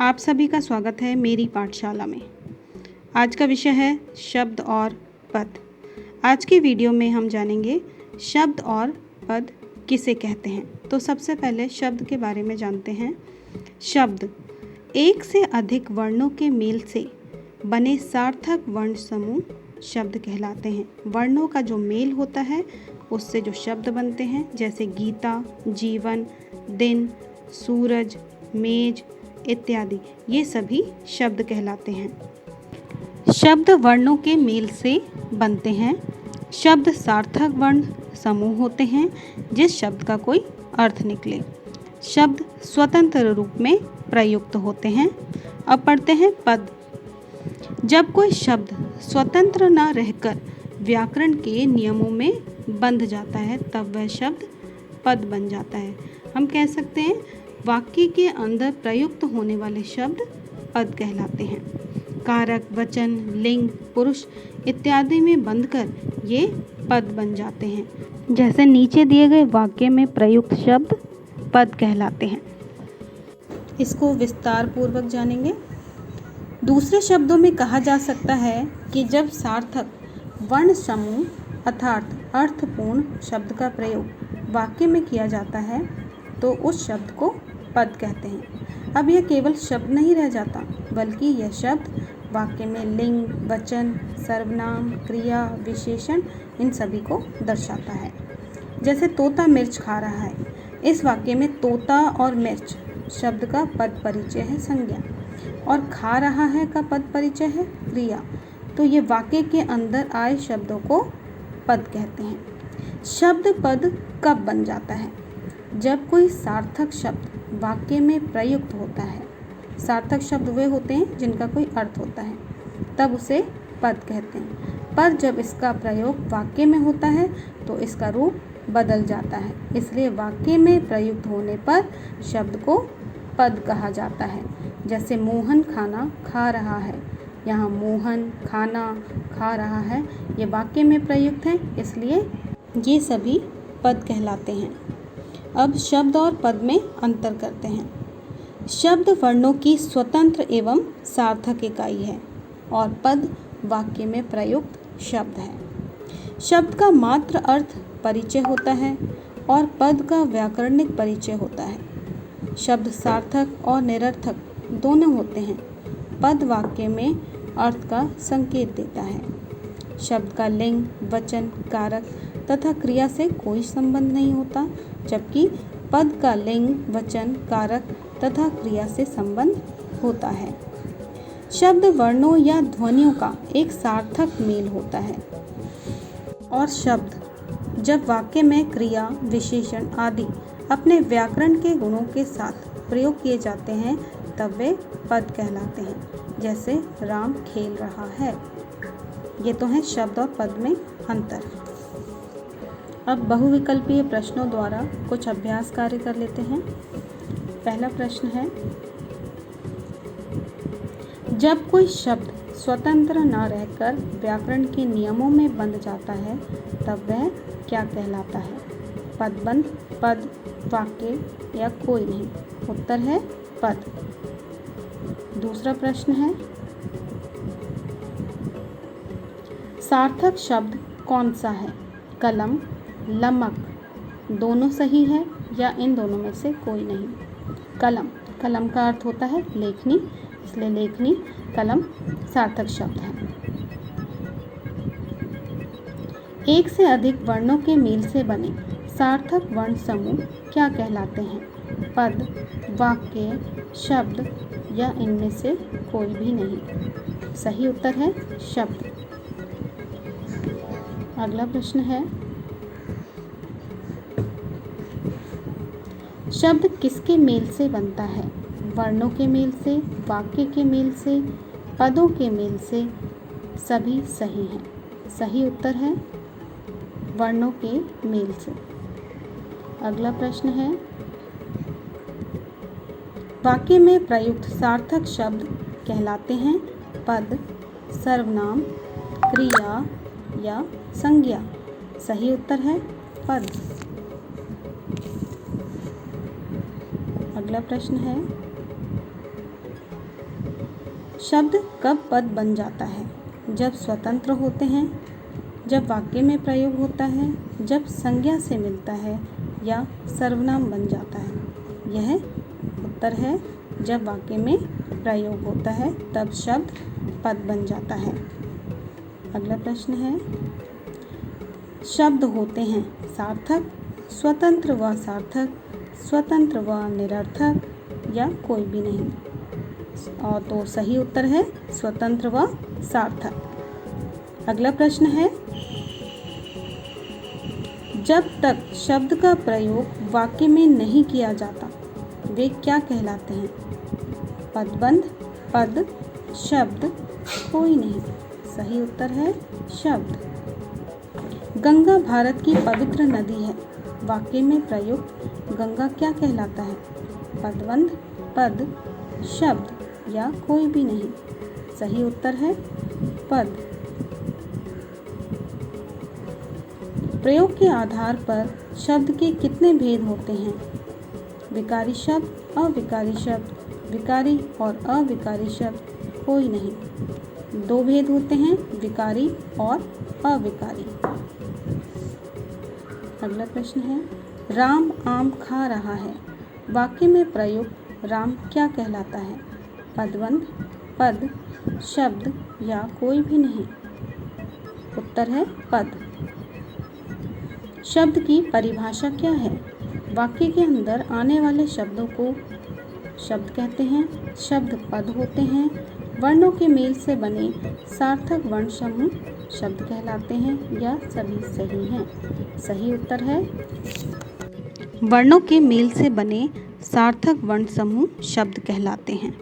आप सभी का स्वागत है मेरी पाठशाला में। आज का विषय है शब्द और पद। आज की वीडियो में हम जानेंगे शब्द और पद किसे कहते हैं। तो सबसे पहले शब्द के बारे में जानते हैं। शब्द एक से अधिक वर्णों के मेल से बने सार्थक वर्ण समूह शब्द कहलाते हैं। वर्णों का जो मेल होता है उससे जो शब्द बनते हैं, जैसे गीता, जीवन, दिन, सूरज, मेज इत्यादि, ये सभी शब्द कहलाते हैं। शब्द वर्णों के मेल से बनते हैं। शब्द सार्थक वर्ण समूह होते हैं जिस शब्द का कोई अर्थ निकले। शब्द स्वतंत्र रूप में प्रयुक्त होते हैं। अब पढ़ते हैं पद। जब कोई शब्द स्वतंत्र न रहकर व्याकरण के नियमों में बंध जाता है तब वह शब्द पद बन जाता है। हम कह सकते हैं वाक्य के अंदर प्रयुक्त होने वाले शब्द पद कहलाते हैं। कारक, वचन, लिंग, पुरुष इत्यादि में बंधकर ये पद बन जाते हैं। जैसे नीचे दिए गए वाक्य में प्रयुक्त शब्द पद कहलाते हैं। इसको विस्तार पूर्वक जानेंगे। दूसरे शब्दों में कहा जा सकता है कि जब सार्थक वर्ण समूह अर्थात अर्थपूर्ण शब्द का प्रयोग वाक्य में किया जाता है तो उस शब्द को पद कहते हैं। अब यह केवल शब्द नहीं रह जाता, बल्कि यह शब्द वाक्य में लिंग, वचन, सर्वनाम, क्रिया, विशेषण इन सभी को दर्शाता है। जैसे तोता मिर्च खा रहा है, इस वाक्य में तोता और मिर्च शब्द का पद परिचय है संज्ञा, और खा रहा है का पद परिचय है क्रिया। तो ये वाक्य के अंदर आए शब्दों को पद कहते हैं। शब्द पद कब बन जाता है? जब कोई सार्थक शब्द वाक्य में प्रयुक्त होता है। सार्थक शब्द वे होते हैं जिनका कोई अर्थ होता है, तब उसे पद कहते हैं। पर जब इसका प्रयोग वाक्य में होता है तो इसका रूप बदल जाता है, इसलिए वाक्य में प्रयुक्त होने पर शब्द को पद कहा जाता है। जैसे मोहन खाना खा रहा है, यहाँ मोहन खाना खा रहा है ये वाक्य में प्रयुक्त है, इसलिए ये सभी पद कहलाते हैं। अब शब्द और पद में अंतर करते हैं। शब्द वर्णों की स्वतंत्र एवं सार्थक इकाई है और पद वाक्य में प्रयुक्त शब्द है। शब्द का मात्र अर्थ परिचय होता है और पद का व्याकरणिक परिचय होता है। शब्द सार्थक और निरर्थक दोनों होते हैं। पद वाक्य में अर्थ का संकेत देता है। शब्द का लिंग, वचन, कारक तथा क्रिया से कोई संबंध नहीं होता, जबकि पद का लिंग, वचन, कारक तथा क्रिया से संबंध होता है। शब्द वर्णों या ध्वनियों का एक सार्थक मेल होता है और शब्द जब वाक्य में क्रिया, विशेषण आदि अपने व्याकरण के गुणों के साथ प्रयोग किए जाते हैं तब वे पद कहलाते हैं। जैसे राम खेल रहा है। ये तो है शब्द और पद में अंतर। अब बहुविकल्पीय प्रश्नों द्वारा कुछ अभ्यास कार्य कर लेते हैं। पहला प्रश्न है, जब कोई शब्द स्वतंत्र न रहकर व्याकरण के नियमों में बंध जाता है तब वह क्या कहलाता है? पदबंध, पद, वाक्य या कोई नहीं? उत्तर है पद। दूसरा प्रश्न है, सार्थक शब्द कौन सा है? कलम, लमक दोनों सही है या इन दोनों में से कोई नहीं? कलम, कलम का अर्थ होता है लेखनी, इसलिए लेखनी, कलम सार्थक शब्द है। एक से अधिक वर्णों के मेल से बने सार्थक वर्ण समूह क्या कहलाते हैं? पद, वाक्य, शब्द या इनमें से कोई भी नहीं? सही उत्तर है शब्द। अगला प्रश्न है, शब्द किसके मेल से बनता है? वर्णों के मेल से, वाक्य के मेल से, पदों के मेल से? सभी सही हैं। सही उत्तर है वर्णों के मेल से। अगला प्रश्न है, वाक्य में प्रयुक्त सार्थक शब्द कहलाते हैं पद, सर्वनाम, क्रिया या संज्ञा? सही उत्तर है पद। अगला प्रश्न है, शब्द कब पद बन जाता है? जब स्वतंत्र होते हैं, जब वाक्य में प्रयोग होता है, जब संज्ञा से मिलता है या सर्वनाम बन जाता है। यह उत्तर है जब वाक्य में प्रयोग होता है तब शब्द पद बन जाता है। अगला प्रश्न है, शब्द होते हैं सार्थक, स्वतंत्र व सार्थक, स्वतंत्र व निरर्थक या कोई भी नहीं। और तो सही उत्तर है स्वतंत्र व सार्थक। अगला प्रश्न है, जब तक शब्द का प्रयोग वाक्य में नहीं किया जाता वे क्या कहलाते हैं? पदबंध, पद, शब्द, कोई नहीं। सही उत्तर है शब्द। गंगा भारत की पवित्र नदी है, वाक्य में प्रयुक्त गंगा क्या कहलाता है? पदबंध, पद, शब्द या कोई भी नहीं। सही उत्तर है पद। प्रयोग के आधार पर शब्द के कितने भेद होते हैं? विकारी शब्द, अविकारी शब्द, विकारी और अविकारी शब्द, कोई नहीं। 2 भेद होते हैं, विकारी और अविकारी। अगला प्रश्न है, राम आम खा रहा है, वाक्य में प्रयुक्त राम क्या कहलाता है? पदबंध, पद, शब्द या कोई भी नहीं। उत्तर है पद। शब्द की परिभाषा क्या है? वाक्य के अंदर आने वाले शब्दों को शब्द कहते हैं। शब्द पद होते हैं। वर्णों के मेल से बने सार्थक वर्ण समूह शब्द कहलाते हैं या सभी सही हैं। सही उत्तर है वर्णों के मेल से बने सार्थक वर्ण समूह शब्द कहलाते हैं।